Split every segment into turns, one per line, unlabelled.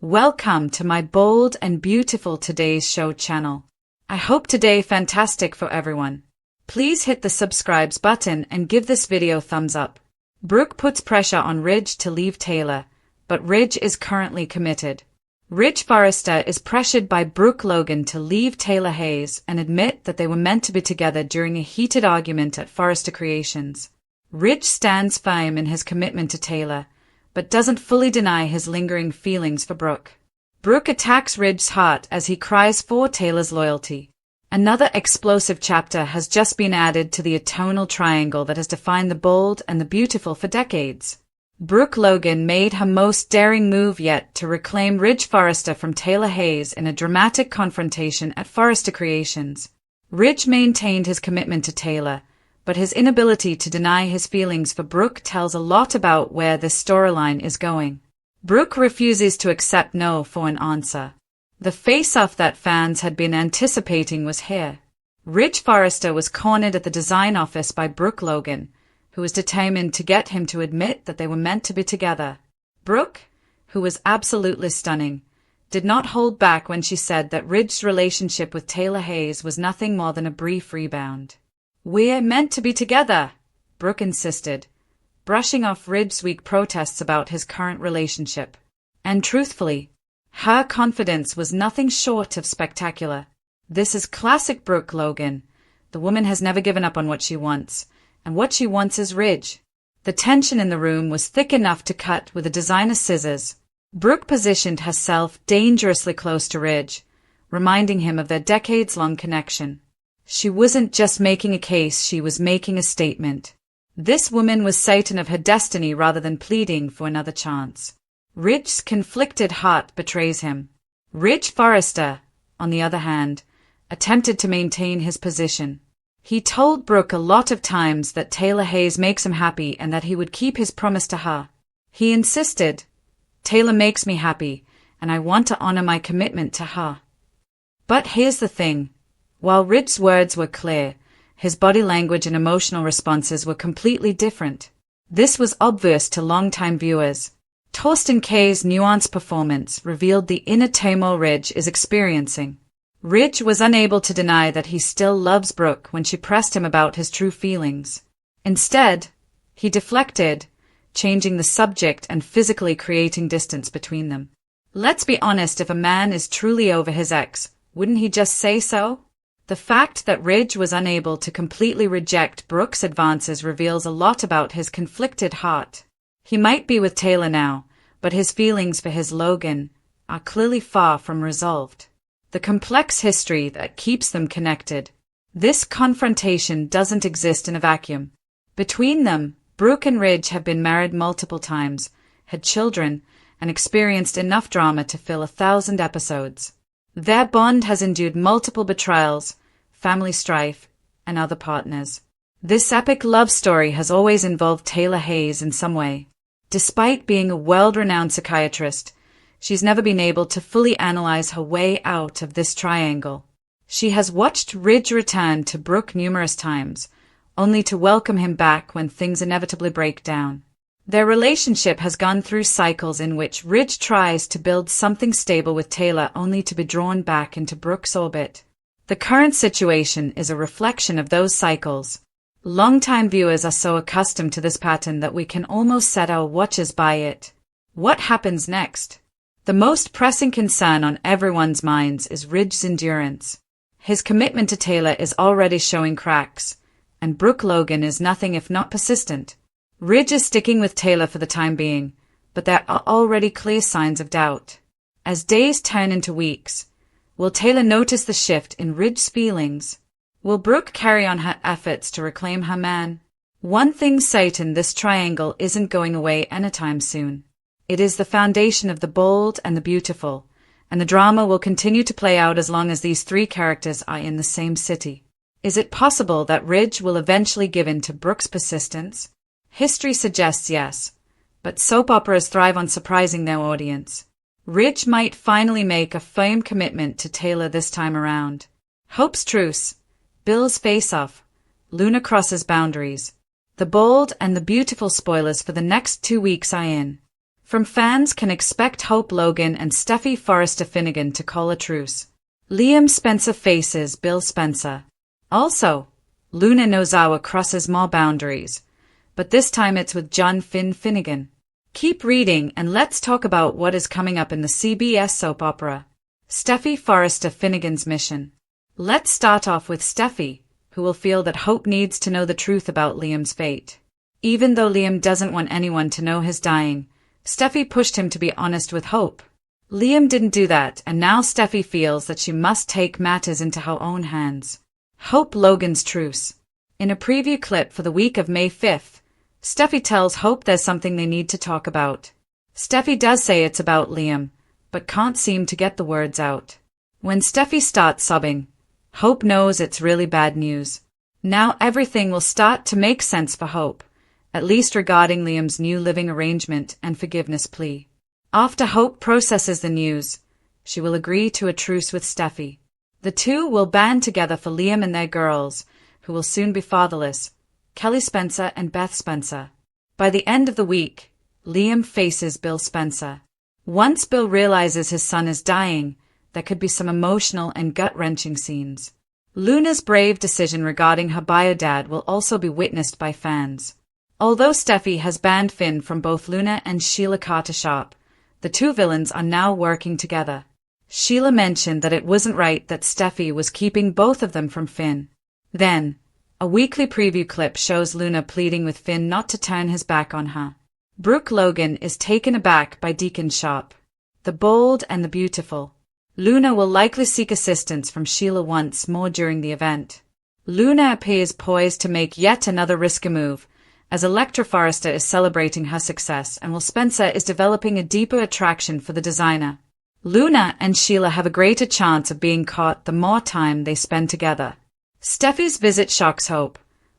Welcome to my bold and beautiful today's show channel. I hope today fantastic for everyone. Please hit the subscribe button and give this video thumbs up. Brooke puts pressure on Ridge to leave Taylor, but Ridge is currently committed. Ridge Forrester is pressured by Brooke Logan to leave Taylor Hayes and admit that they were meant to be together during a heated argument at Forrester Creations. Ridge stands firm in his commitment to Taylor, but doesn't fully deny his lingering feelings for Brooke. Brooke attacks Ridge's heart as he cries for Taylor's loyalty. Another explosive chapter has just been added to the atonal triangle that has defined the bold and the beautiful for decades. Brooke Logan made her most daring move yet to reclaim Ridge Forrester from Taylor Hayes in a dramatic confrontation at Forrester Creations. Ridge maintained his commitment to Taylor, but his inability to deny his feelings for Brooke tells a lot about where this storyline is going. Brooke refuses to accept no for an answer. The face-off that fans had been anticipating was here. Ridge Forrester was cornered at the design office by Brooke Logan, who was determined to get him to admit that they were meant to be together. Brooke, who was absolutely stunning, did not hold back when she said that Ridge's relationship with Taylor Hayes was nothing more than a brief rebound. "We're meant to be together," Brooke insisted, brushing off Ridge's weak protests about his current relationship. And truthfully, her confidence was nothing short of spectacular. This is classic Brooke Logan. The woman has never given up on what she wants, and what she wants is Ridge. The tension in the room was thick enough to cut with a designer's scissors. Brooke positioned herself dangerously close to Ridge, reminding him of their decades-long connection. She wasn't just making a case, she was making a statement. This woman was certain of her destiny rather than pleading for another chance. Ridge's conflicted heart betrays him. Ridge Forrester, on the other hand, attempted to maintain his position. He told Brooke a lot of times that Taylor Hayes makes him happy and that he would keep his promise to her. He insisted, "Taylor makes me happy, and I want to honor my commitment to her." But here's the thing. While Ridge's words were clear, his body language and emotional responses were completely different. This was obvious to longtime viewers. Torsten K's nuanced performance revealed the inner turmoil Ridge is experiencing. Ridge was unable to deny that he still loves Brooke when she pressed him about his true feelings. Instead, he deflected, changing the subject and physically creating distance between them. Let's be honest, if a man is truly over his ex, wouldn't he just say so? The fact that Ridge was unable to completely reject Brooke's advances reveals a lot about his conflicted heart. He might be with Taylor now, but his feelings for his Logan are clearly far from resolved. The complex history that keeps them connected. This confrontation doesn't exist in a vacuum. Between them, Brooke and Ridge have been married multiple times, had children, and experienced enough drama to fill 1,000 episodes. Their bond has endured multiple betrayals, family strife, and other partners. This epic love story has always involved Taylor Hayes in some way. Despite being a world-renowned psychiatrist, she's never been able to fully analyze her way out of this triangle. She has watched Ridge return to Brooke numerous times, only to welcome him back when things inevitably break down. Their relationship has gone through cycles in which Ridge tries to build something stable with Taylor only to be drawn back into Brooke's orbit. The current situation is a reflection of those cycles. Longtime viewers are so accustomed to this pattern that we can almost set our watches by it. What happens next? The most pressing concern on everyone's minds is Ridge's endurance. His commitment to Taylor is already showing cracks, and Brooke Logan is nothing if not persistent. Ridge is sticking with Taylor for the time being, but there are already clear signs of doubt. As days turn into weeks, will Taylor notice the shift in Ridge's feelings? Will Brooke carry on her efforts to reclaim her man? One thing's certain, this triangle isn't going away anytime soon. It is the foundation of the bold and the beautiful, and the drama will continue to play out as long as these three characters are in the same city. Is it possible that Ridge will eventually give in to Brooke's persistence? History suggests yes, but soap operas thrive on surprising their audience. Ridge might finally make a firm commitment to Taylor this time around. Hope's truce, Bill's face-off, Luna crosses boundaries. The bold and the beautiful spoilers for the next 2 weeks are in. From fans can expect Hope Logan and Steffi Forrester Finnegan to call a truce. Liam Spencer faces Bill Spencer. Also, Luna Nozawa crosses more boundaries, but this time it's with John Finnegan. Keep reading and let's talk about what is coming up in the CBS soap opera. Steffi Forrester Finnegan's mission. Let's start off with Steffi, who will feel that Hope needs to know the truth about Liam's fate. Even though Liam doesn't want anyone to know his dying, Steffi pushed him to be honest with Hope. Liam didn't do that, and now Steffi feels that she must take matters into her own hands. Hope Logan's truce. In a preview clip for the week of May 5th, Steffi tells Hope there's something they need to talk about. Steffi does say it's about Liam, but can't seem to get the words out. When Steffi starts sobbing, Hope knows it's really bad news. Now everything will start to make sense for Hope, at least regarding Liam's new living arrangement and forgiveness plea. After Hope processes the news, she will agree to a truce with Steffi. The two will band together for Liam and their girls, who will soon be fatherless, Kelly Spencer and Beth Spencer. By the end of the week, Liam faces Bill Spencer. Once Bill realizes his son is dying, there could be some emotional and gut-wrenching scenes. Luna's brave decision regarding her bio-dad will also be witnessed by fans. Although Steffi has banned Finn from both Luna and Sheila Carter Sharp, the two villains are now working together. Sheila mentioned that it wasn't right that Steffi was keeping both of them from Finn. Then, a weekly preview clip shows Luna pleading with Finn not to turn his back on her. Brooke Logan is taken aback by Deacon Sharp. The bold and the beautiful. Luna will likely seek assistance from Sheila once more during the event. Luna appears poised to make yet another risky move, as Electra Forrester is celebrating her success and while Spencer is developing a deeper attraction for the designer. Luna and Sheila have a greater chance of being caught the more time they spend together. Steffi's visit shocks Hope.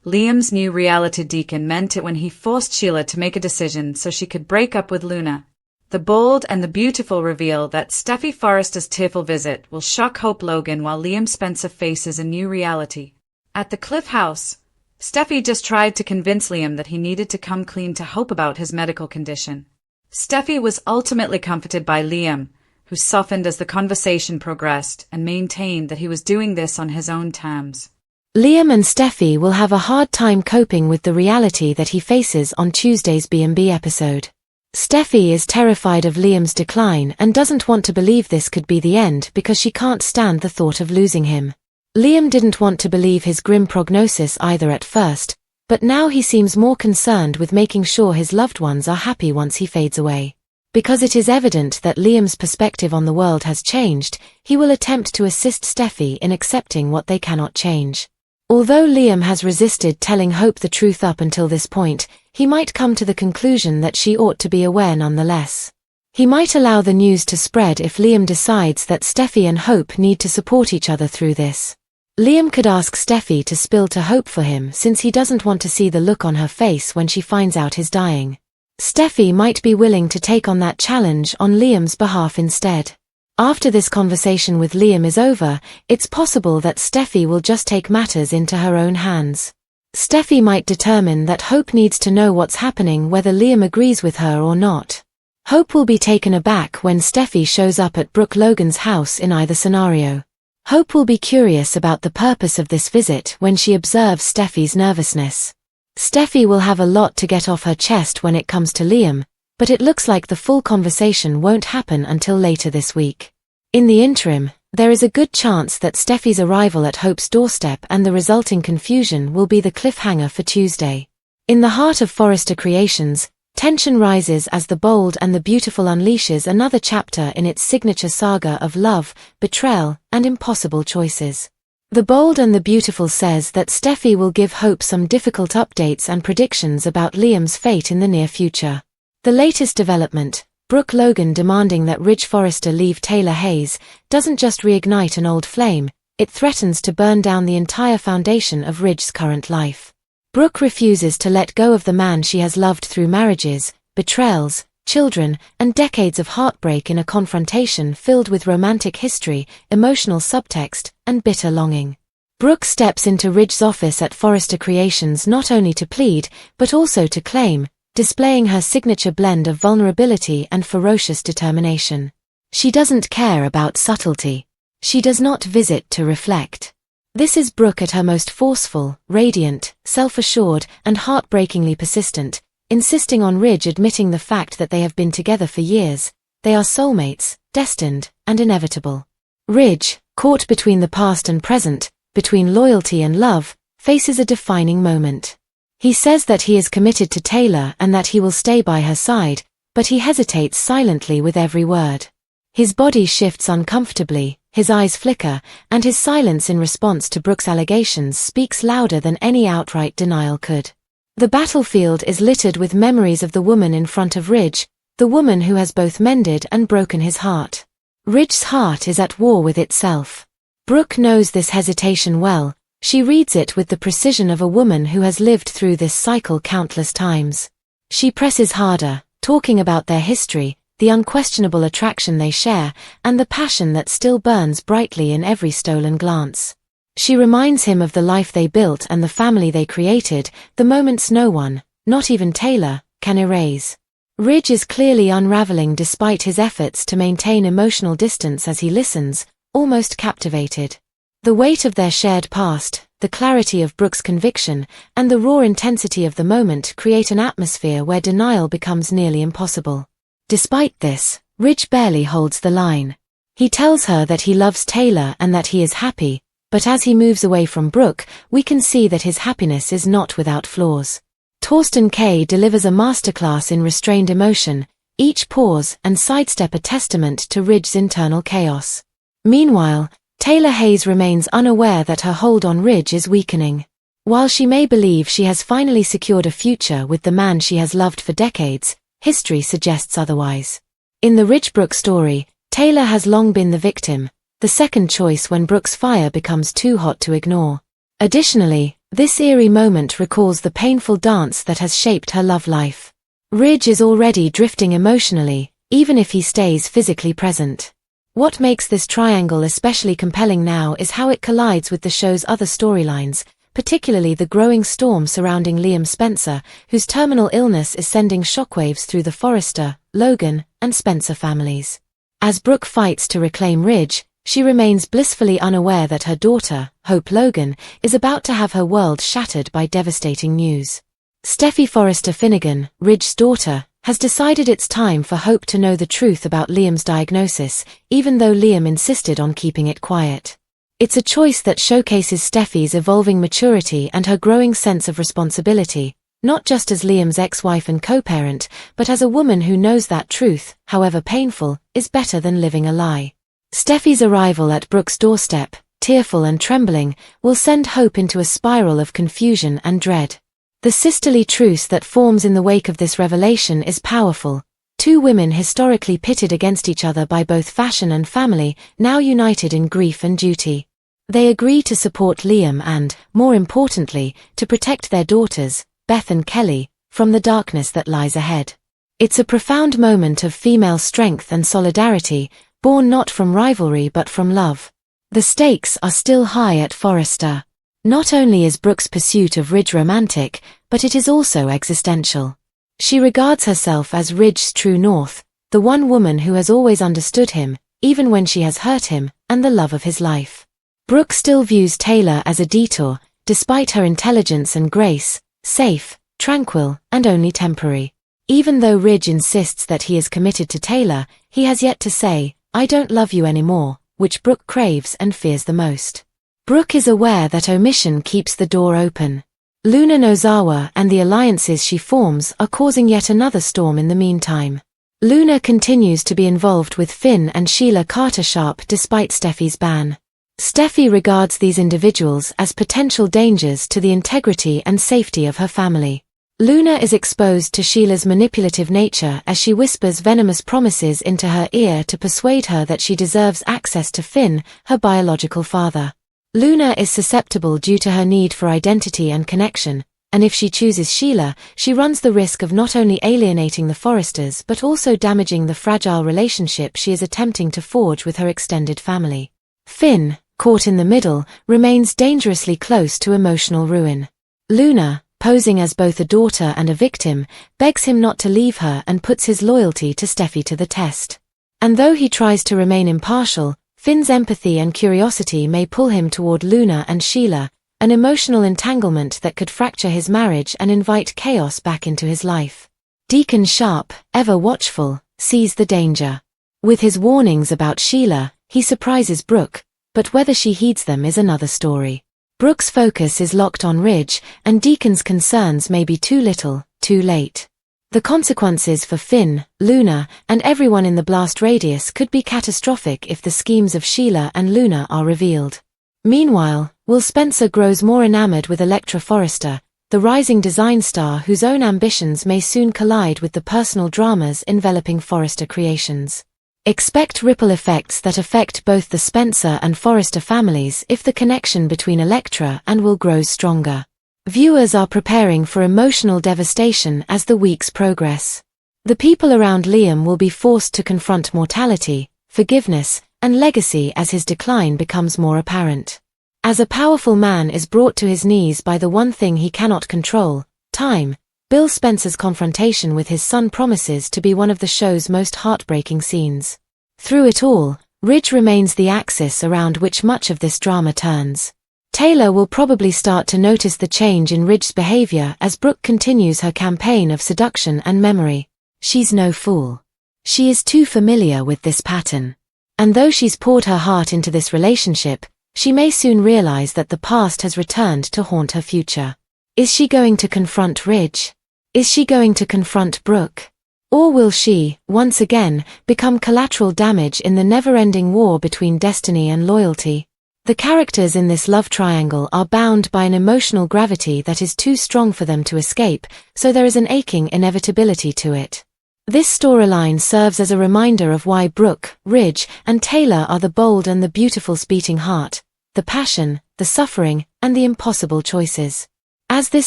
Liam's new reality deacon meant it when he forced Sheila to make a decision so she could break up with Luna. The bold and the beautiful reveal that Steffi Forrester's tearful visit will shock Hope Logan while Liam Spencer faces a new reality. At the Cliff House, Steffi just tried to convince Liam that he needed to come clean to Hope about his medical condition. Steffi was ultimately comforted by Liam, who softened as the conversation progressed and maintained that he was doing this on his own terms.
Liam and Steffi will have a hard time coping with the reality that he faces on Tuesday's B&B episode. Steffi is terrified of Liam's decline and doesn't want to believe this could be the end because she can't stand the thought of losing him. Liam didn't want to believe his grim prognosis either at first, but now he seems more concerned with making sure his loved ones are happy once he fades away. Because it is evident that Liam's perspective on the world has changed, he will attempt to assist Steffi in accepting what they cannot change. Although Liam has resisted telling Hope the truth up until this point, he might come to the conclusion that she ought to be aware nonetheless. He might allow the news to spread if Liam decides that Steffi and Hope need to support each other through this. Liam could ask Steffi to spill to Hope for him since he doesn't want to see the look on her face when she finds out his dying. Steffi might be willing to take on that challenge on Liam's behalf instead. After this conversation with Liam is over, it's possible that Steffi will just take matters into her own hands. Steffi might determine that Hope needs to know what's happening whether Liam agrees with her or not. Hope will be taken aback when Steffi shows up at Brooke Logan's house in either scenario. Hope will be curious about the purpose of this visit when she observes Steffi's nervousness. Steffi will have a lot to get off her chest when it comes to Liam, but it looks like the full conversation won't happen until later this week. In the interim, there is a good chance that Steffi's arrival at Hope's doorstep and the resulting confusion will be the cliffhanger for Tuesday. In the heart of Forrester Creations, tension rises as the bold and the beautiful unleashes another chapter in its signature saga of love, betrayal, and impossible choices. The bold and the beautiful says that Steffi will give Hope some difficult updates and predictions about Liam's fate in the near future. The latest development, Brooke Logan demanding that Ridge Forrester leave Taylor Hayes, doesn't just reignite an old flame, it threatens to burn down the entire foundation of Ridge's current life. Brooke refuses to let go of the man she has loved through marriages, betrayals, children, and decades of heartbreak in a confrontation filled with romantic history, emotional subtext, and bitter longing. Brooke steps into Ridge's office at Forrester Creations not only to plead, but also to claim, displaying her signature blend of vulnerability and ferocious determination. She doesn't care about subtlety. She does not visit to reflect. This is Brooke at her most forceful, radiant, self-assured, and heartbreakingly persistent, insisting on Ridge admitting the fact that they have been together for years. They are soulmates, destined, and inevitable. Ridge, caught between the past and present, between loyalty and love, faces a defining moment. He says that he is committed to Taylor and that he will stay by her side, but he hesitates silently with every word. His body shifts uncomfortably, his eyes flicker, and his silence in response to Brooke's allegations speaks louder than any outright denial could. The battlefield is littered with memories of the woman in front of Ridge, the woman who has both mended and broken his heart. Ridge's heart is at war with itself. Brooke knows this hesitation well. She reads it with the precision of a woman who has lived through this cycle countless times. She presses harder, talking about their history, the unquestionable attraction they share, and the passion that still burns brightly in every stolen glance. She reminds him of the life they built and the family they created, the moments no one, not even Taylor, can erase. Ridge is clearly unraveling despite his efforts to maintain emotional distance as he listens, almost captivated. The weight of their shared past, the clarity of Brooke's conviction, and the raw intensity of the moment create an atmosphere where denial becomes nearly impossible. Despite this, Ridge barely holds the line. He tells her that he loves Taylor and that he is happy, but as he moves away from Brooke, we can see that his happiness is not without flaws. Torsten K. delivers a masterclass in restrained emotion, each pause and sidestep a testament to Ridge's internal chaos. Meanwhile, Taylor Hayes remains unaware that her hold on Ridge is weakening. While she may believe she has finally secured a future with the man she has loved for decades, history suggests otherwise. In the Ridge-Brooke story, Taylor has long been the victim, the second choice when Brooke's fire becomes too hot to ignore. Additionally, this eerie moment recalls the painful dance that has shaped her love life. Ridge is already drifting emotionally, even if he stays physically present. What makes this triangle especially compelling now is how it collides with the show's other storylines, particularly the growing storm surrounding Liam Spencer, whose terminal illness is sending shockwaves through the Forrester, Logan, and Spencer families. As Brooke fights to reclaim Ridge, she remains blissfully unaware that her daughter, Hope Logan, is about to have her world shattered by devastating news. Steffi Forrester Finnegan, Ridge's daughter, has decided it's time for Hope to know the truth about Liam's diagnosis, even though Liam insisted on keeping it quiet. It's a choice that showcases Steffi's evolving maturity and her growing sense of responsibility, not just as Liam's ex-wife and co-parent, but as a woman who knows that truth, however painful, is better than living a lie. Steffi's arrival at Brooke's doorstep, tearful and trembling, will send Hope into a spiral of confusion and dread. The sisterly truce that forms in the wake of this revelation is powerful. Two women historically pitted against each other by both fashion and family, now united in grief and duty. They agree to support Liam and, more importantly, to protect their daughters, Beth and Kelly, from the darkness that lies ahead. It's a profound moment of female strength and solidarity, born not from rivalry but from love. The stakes are still high at Forrester. Not only is Brooke's pursuit of Ridge romantic, but it is also existential. She regards herself as Ridge's true north, the one woman who has always understood him, even when she has hurt him, and the love of his life. Brooke still views Taylor as a detour, despite her intelligence and grace, safe, tranquil, and only temporary. Even though Ridge insists that he is committed to Taylor, he has yet to say, "I don't love you anymore," which Brooke craves and fears the most. Brooke is aware that omission keeps the door open. Luna Nozawa and the alliances she forms are causing yet another storm in the meantime. Luna continues to be involved with Finn and Sheila Carter-Sharp despite Steffi's ban. Steffi regards these individuals as potential dangers to the integrity and safety of her family. Luna is exposed to Sheila's manipulative nature as she whispers venomous promises into her ear to persuade her that she deserves access to Finn, her biological father. Luna is susceptible due to her need for identity and connection, and if she chooses Sheila, she runs the risk of not only alienating the Forresters but also damaging the fragile relationship she is attempting to forge with her extended family. Finn, caught in the middle, remains dangerously close to emotional ruin. Luna, posing as both a daughter and a victim, begs him not to leave her and puts his loyalty to Steffi to the test. And though he tries to remain impartial, Finn's empathy and curiosity may pull him toward Luna and Sheila, an emotional entanglement that could fracture his marriage and invite chaos back into his life. Deacon Sharp, ever watchful, sees the danger. With his warnings about Sheila, he surprises Brooke, but whether she heeds them is another story. Brooke's focus is locked on Ridge, and Deacon's concerns may be too little, too late. The consequences for Finn, Luna, and everyone in the blast radius could be catastrophic if the schemes of Sheila and Luna are revealed. Meanwhile, Will Spencer grows more enamored with Electra Forrester, the rising design star whose own ambitions may soon collide with the personal dramas enveloping Forrester creations. Expect ripple effects that affect both the Spencer and Forrester families if the connection between Electra and Will grows stronger. Viewers are preparing for emotional devastation as the weeks progress. The people around Liam will be forced to confront mortality, forgiveness, and legacy as his decline becomes more apparent. As a powerful man is brought to his knees by the one thing he cannot control, time, Bill Spencer's confrontation with his son promises to be one of the show's most heartbreaking scenes. Through it all, Ridge remains the axis around which much of this drama turns. Taylor will probably start to notice the change in Ridge's behavior as Brooke continues her campaign of seduction and memory. She's no fool. She is too familiar with this pattern. And though she's poured her heart into this relationship, she may soon realize that the past has returned to haunt her future. Is she going to confront Ridge? Is she going to confront Brooke? Or will she, once again, become collateral damage in the never-ending war between destiny and loyalty? The characters in this love triangle are bound by an emotional gravity that is too strong for them to escape, so there is an aching inevitability to it. This storyline serves as a reminder of why Brooke, Ridge, and Taylor are the bold and the beautiful beating heart, the passion, the suffering, and the impossible choices. As this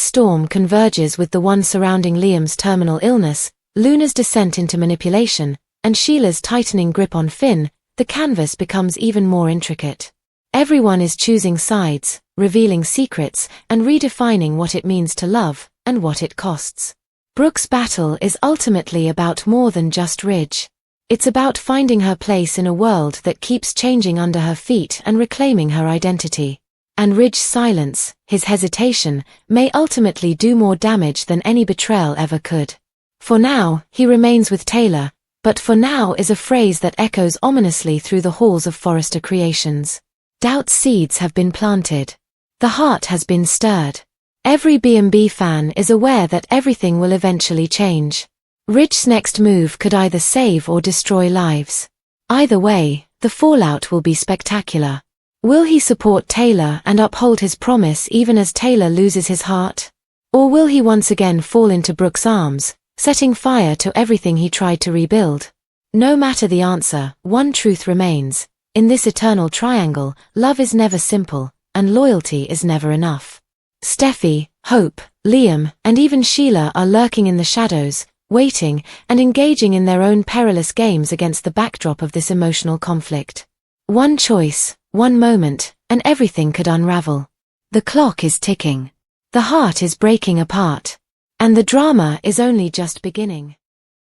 storm converges with the one surrounding Liam's terminal illness, Luna's descent into manipulation, and Sheila's tightening grip on Finn, the canvas becomes even more intricate. Everyone is choosing sides, revealing secrets, and redefining what it means to love, and what it costs. Brooke's battle is ultimately about more than just Ridge. It's about finding her place in a world that keeps changing under her feet and reclaiming her identity. And Ridge's silence, his hesitation, may ultimately do more damage than any betrayal ever could. For now, he remains with Taylor, but for now is a phrase that echoes ominously through the halls of Forrester Creations. Doubt's seeds have been planted. The heart has been stirred. Every B&B fan is aware that everything will eventually change. Ridge's next move could either save or destroy lives. Either way, the fallout will be spectacular. Will he support Taylor and uphold his promise even as Taylor loses his heart? Or will he once again fall into Brooke's arms, setting fire to everything he tried to rebuild? No matter the answer, one truth remains. In this eternal triangle, love is never simple, and loyalty is never enough. Steffi, Hope, Liam, and even Sheila are lurking in the shadows, waiting, and engaging in their own perilous games against the backdrop of this emotional conflict. One choice, one moment, and everything could unravel. The clock is ticking. The heart is breaking apart. And the drama is only just beginning.